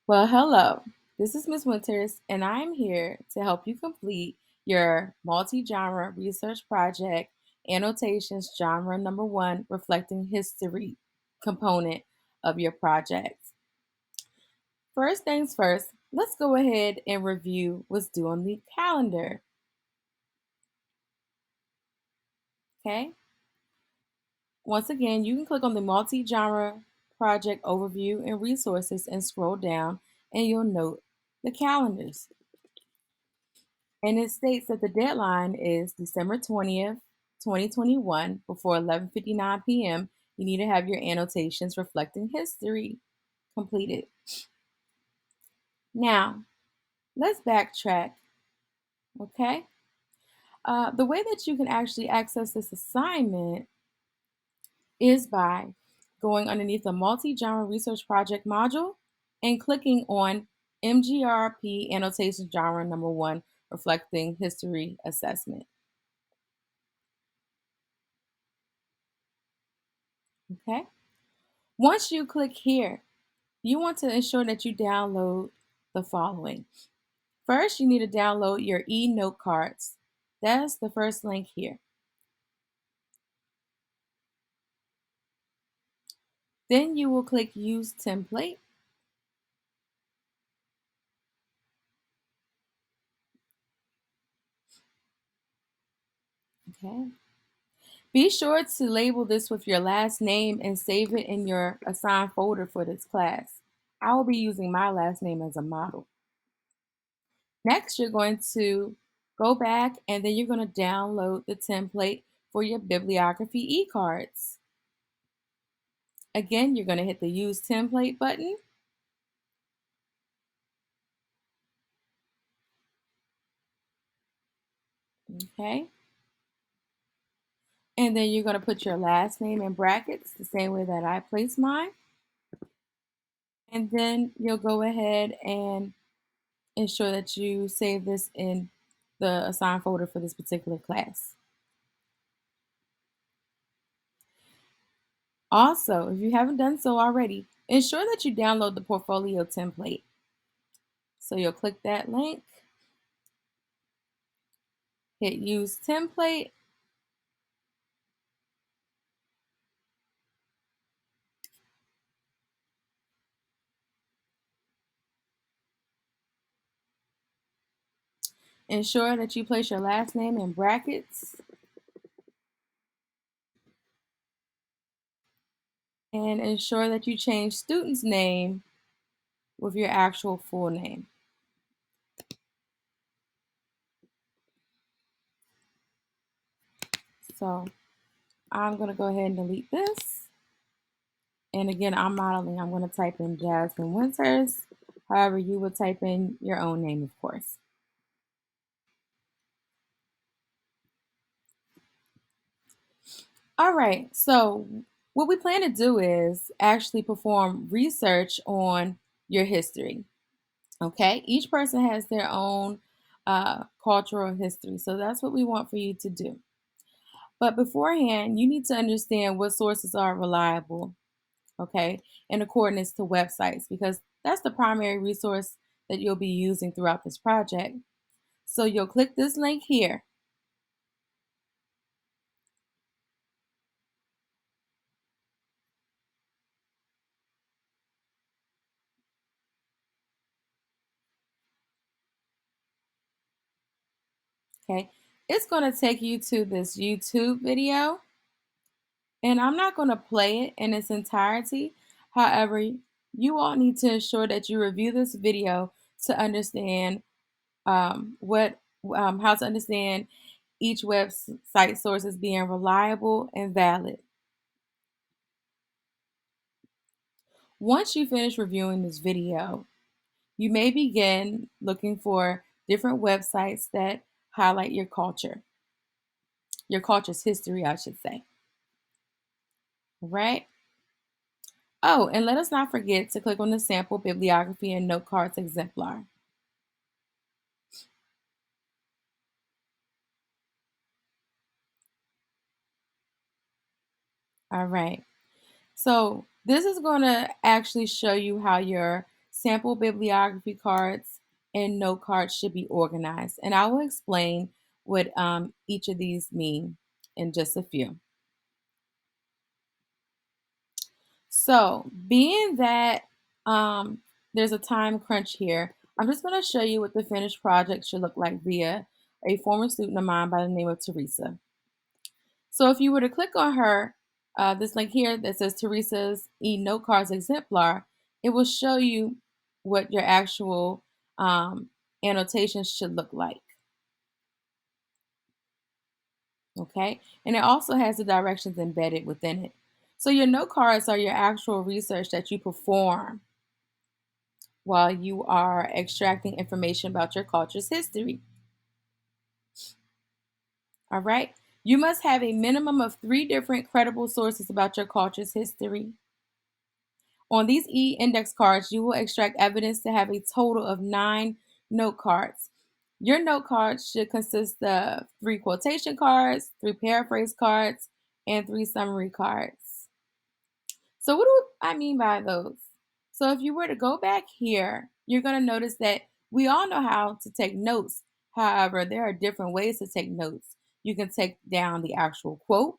Well, hello. This is Miss Winters, and I'm here to help you complete your multi-genre research project, Annotations Genre Number 1, Reflecting History component of your project. First things first, let's go ahead and review what's due on the calendar. Okay? Once again, you can click on the multi-genre project overview and resources and scroll down, and you'll note the calendars. And it states that the deadline is December 20th, 2021, before 11:59 p.m. You need to have your annotations reflecting history completed. Now, let's backtrack, okay? The way that you can actually access this assignment is by going underneath the multi-genre research project module and clicking on MGRP annotation genre number 1, reflecting history assessment. Okay? Once you click here, you want to ensure that you download the following. First, you need to download your e-note cards. That's the first link here. Then you will click Use Template. Okay. Be sure to label this with your last name and save it in your assigned folder for this class. I will be using my last name as a model. Next, you're going to go back and then you're going to download the template for your bibliography e-cards. Again, you're going to hit the Use Template button. Okay. And then you're going to put your last name in brackets the same way that I placed mine. And then you'll go ahead and ensure that you save this in the assigned folder for this particular class. Also, if you haven't done so already, ensure that you download the portfolio template. So you'll click that link, hit Use Template, ensure that you place your last name in brackets, and ensure that you change student's name with your actual full name. So I'm going to go ahead and delete this. And again, I'm modeling. I'm going to type in Jasmine Winters. However, you would type in your own name, of course. All right. So what we plan to do is actually perform research on your history. Okay. Each person has their own cultural history. So that's what we want for you to do. But beforehand, you need to understand what sources are reliable, okay, in accordance to websites, because that's the primary resource that you'll be using throughout this project. So you'll click this link here. Okay, it's going to take you to this YouTube video, and I'm not going to play it in its entirety. However, you all need to ensure that you review this video to understand what how to understand each website source as being reliable and valid. Once you finish reviewing this video, you may begin looking for different websites that highlight your culture's history, I should say. Right? Oh, and let us not forget to click on the sample bibliography and note cards exemplar. All right. So this is going to actually show you how your sample bibliography cards, and note cards should be organized. And I will explain what each of these mean in just a few. So, being that there's a time crunch here, I'm just going to show you what the finished project should look like via a former student of mine by the name of Teresa. So, if you were to click on her, this link here that says Teresa's e-note cards exemplar, it will show you what your actual annotations should look like. Okay, and it also has the directions embedded within it. So, your note cards are your actual research that you perform while you are extracting information about your culture's history. All right. You must have a minimum of 3 different credible sources about your culture's history. On these e-index cards, you will extract evidence to have a total of 9 note cards. Your note cards should consist of 3 quotation cards, 3 paraphrase cards, and 3 summary cards. So what do I mean by those? So if you were to go back here, you're going to notice that we all know how to take notes. However, there are different ways to take notes. You can take down the actual quote,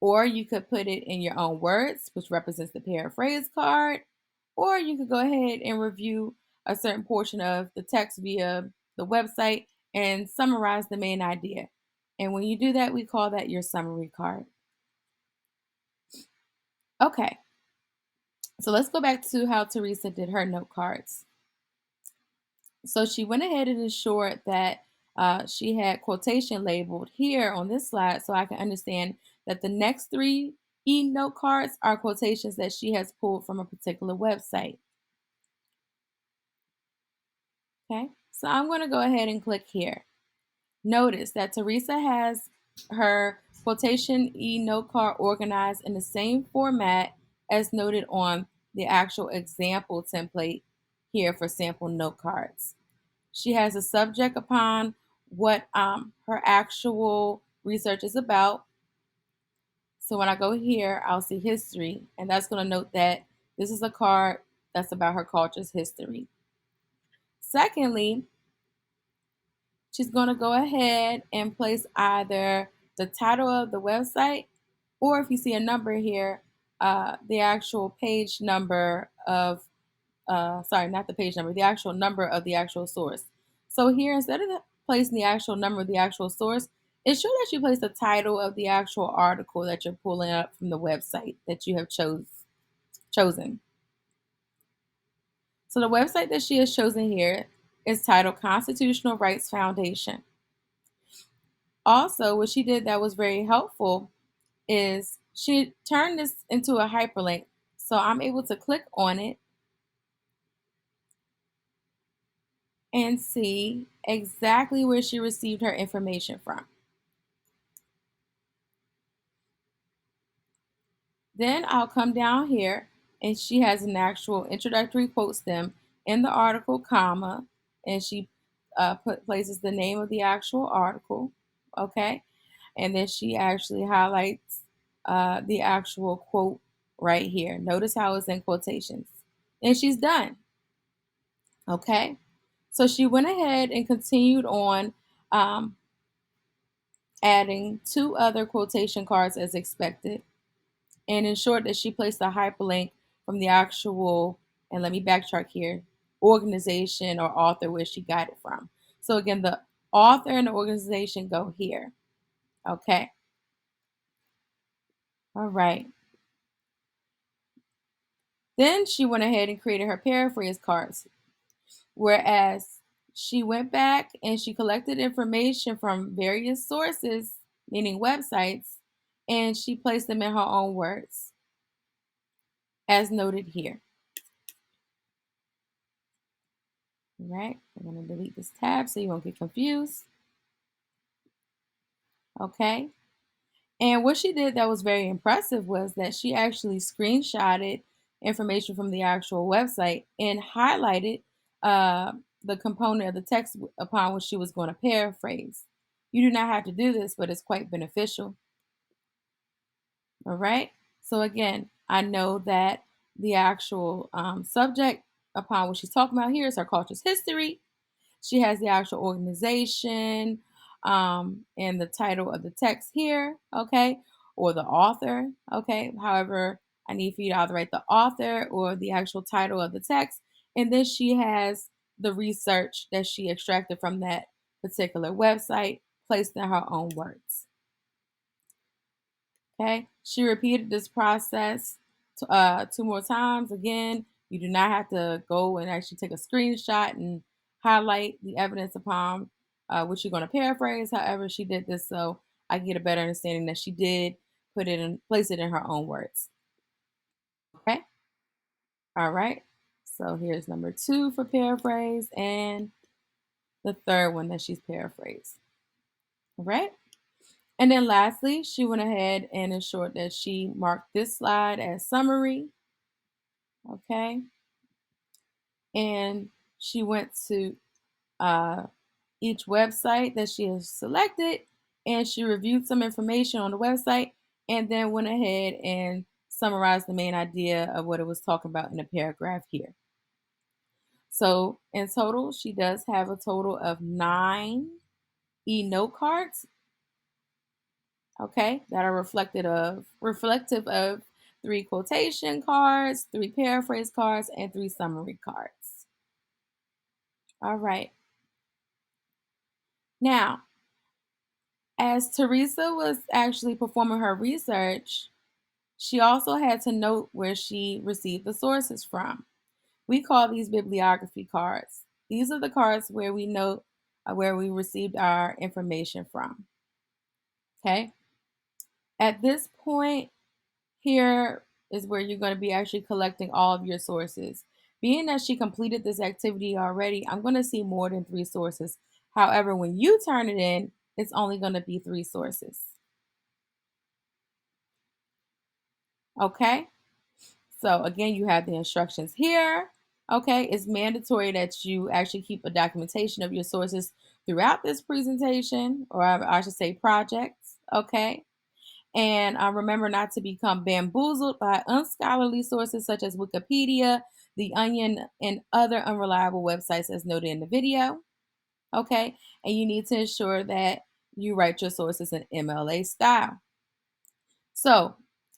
or you could put it in your own words, which represents the paraphrase card, or you could go ahead and review a certain portion of the text via the website and summarize the main idea. And when you do that, we call that your summary card. Okay, so let's go back to how Teresa did her note cards. So she went ahead and ensured that she had quotation labeled here on this slide so I can understand that the next 3 e-note cards are quotations that she has pulled from a particular website. Okay, so I'm going to go ahead and click here. Notice that Teresa has her quotation e-note card organized in the same format as noted on the actual example template here for sample note cards. She has a subject upon what her actual research is about. So when I go here, I'll see history, and that's going to note that this is a card that's about her culture's history. Secondly, she's going to go ahead and place either the title of the website, or if you see a number here, the actual page number of sorry, not the page number, the actual number of the actual source. So here, instead of placing the actual number of the actual source, it should that you place the title of the actual article that you're pulling up from the website that you have chosen. So the website that she has chosen here is titled Constitutional Rights Foundation. Also, what she did that was very helpful is she turned this into a hyperlink. So I'm able to click on it and see exactly where she received her information from. Then I'll come down here and she has an actual introductory quote stem in the article, comma, and she places the name of the actual article, okay? And then she actually highlights the actual quote right here. Notice how it's in quotations. And she's done, okay? So she went ahead and continued on um, adding 2 other quotation cards as expected, and ensured that she placed a hyperlink from the actual, and let me backtrack here, organization or author where she got it from. So again, the author and the organization go here. Okay. All right. Then she went ahead and created her paraphrase cards, whereas she went back and she collected information from various sources, meaning websites, and she placed them in her own words, as noted here. All right, I'm going to delete this tab so you won't get confused. Okay. And what she did that was very impressive was that she actually screenshotted information from the actual website and highlighted the component of the text upon which she was going to paraphrase. You do not have to do this, but it's quite beneficial. All right. So again, I know that the actual subject upon what she's talking about here is her culture's history. She has the actual organization and the title of the text here, okay, or the author, okay. However, I need for you to either write the author or the actual title of the text. And then she has the research that she extracted from that particular website placed in her own words. Okay, she repeated this process two more times. Again, you do not have to go and actually take a screenshot and highlight the evidence upon which you're going to paraphrase. However, she did this so I get a better understanding that she did place it in her own words. Okay, all right. So here's number two for paraphrase and the third one that she's paraphrased. All right. And then lastly, she went ahead and ensured that she marked this slide as summary. Okay. And she went to uh, each website that she has selected and she reviewed some information on the website and then went ahead and summarized the main idea of what it was talking about in the paragraph here. So in total, she does have a total of 9 e-note cards, okay, that are reflective of 3 quotation cards, 3 paraphrase cards, and 3 summary cards. All right. Now, as Teresa was actually performing her research, she also had to note where she received the sources from. We call these bibliography cards. These are the cards where we note where we received our information from. Okay. At this point, here is where you're going to be actually collecting all of your sources. Being that she completed this activity already, I'm going to see more than 3 sources. However, when you turn it in, it's only going to be 3 sources. Okay. So again, you have the instructions here. Okay. It's mandatory that you actually keep a documentation of your sources throughout this presentation, or I should say projects. Okay. And remember not to become bamboozled by unscholarly sources such as Wikipedia, The Onion, and other unreliable websites as noted in the video. Okay. And you need to ensure that you write your sources in MLA style. So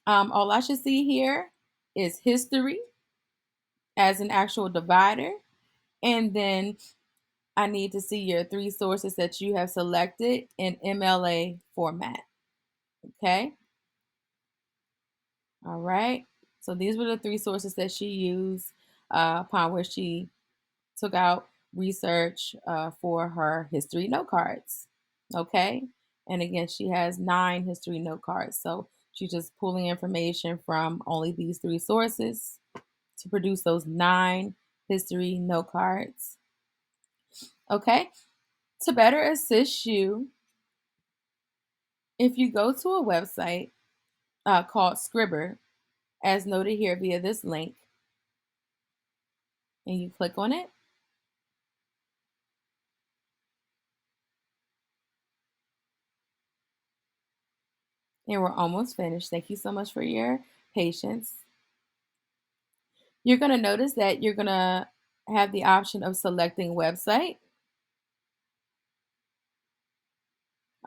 all I should see here is history as an actual divider. And then I need to see your 3 sources that you have selected in MLA format. Okay. All right. So these were the 3 sources that she used upon which she took out research for her history note cards. Okay. And again, she has 9 history note cards. So she's just pulling information from only these 3 sources to produce those 9 history note cards. Okay. To better assist you, if you go to a website called Scribr, as noted here via this link, and you click on it, and we're almost finished. Thank you so much for your patience. You're going to notice that you're going to have the option of selecting website.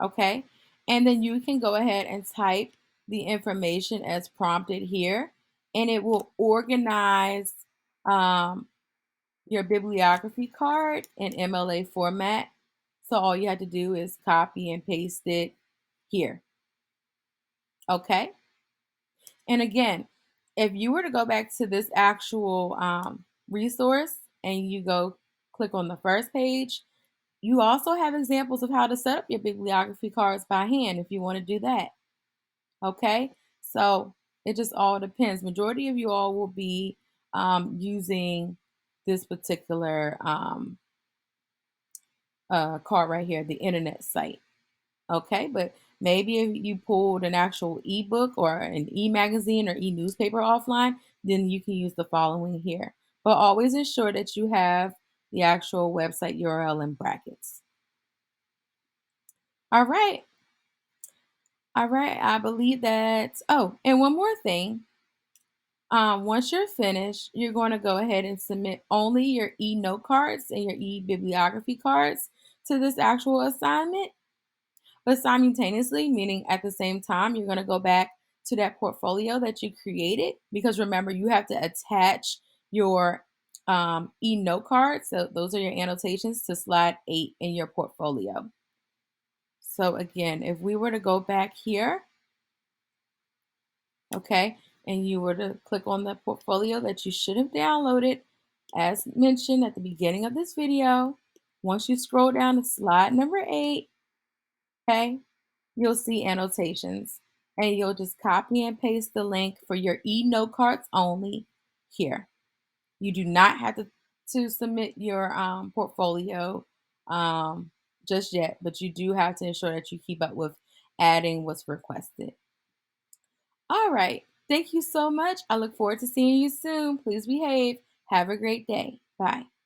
Okay. And then you can go ahead and type the information as prompted here, and it will organize um, your bibliography card in MLA format. So all you have to do is copy and paste it here. Okay. And again, if you were to go back to this actual resource and you go click on the first page, you also have examples of how to set up your bibliography cards by hand if you want to do that. Okay. So it just all depends. Majority of you all will be using this particular card right here, the internet site. Okay, but maybe if you pulled an actual ebook or an e-magazine or e-newspaper offline, then you can use the following here. But always ensure that you have the actual website URL in brackets. All right. All right. I believe that. Oh, and one more thing. Once you're finished, you're going to go ahead and submit only your e-note cards and your e-bibliography cards to this actual assignment. But simultaneously, meaning at the same time, you're going to go back to that portfolio that you created because remember, you have to attach your e-note cards. So those are your annotations to slide 8 in your portfolio. So again, if we were to go back here, okay, and you were to click on the portfolio that you should have downloaded, as mentioned at the beginning of this video, once you scroll down to slide number 8, okay, you'll see annotations and you'll just copy and paste the link for your e-note cards only here. You do not have to submit your portfolio just yet, but you do have to ensure that you keep up with adding what's requested. All right. Thank you so much. I look forward to seeing you soon. Please behave. Have a great day. Bye.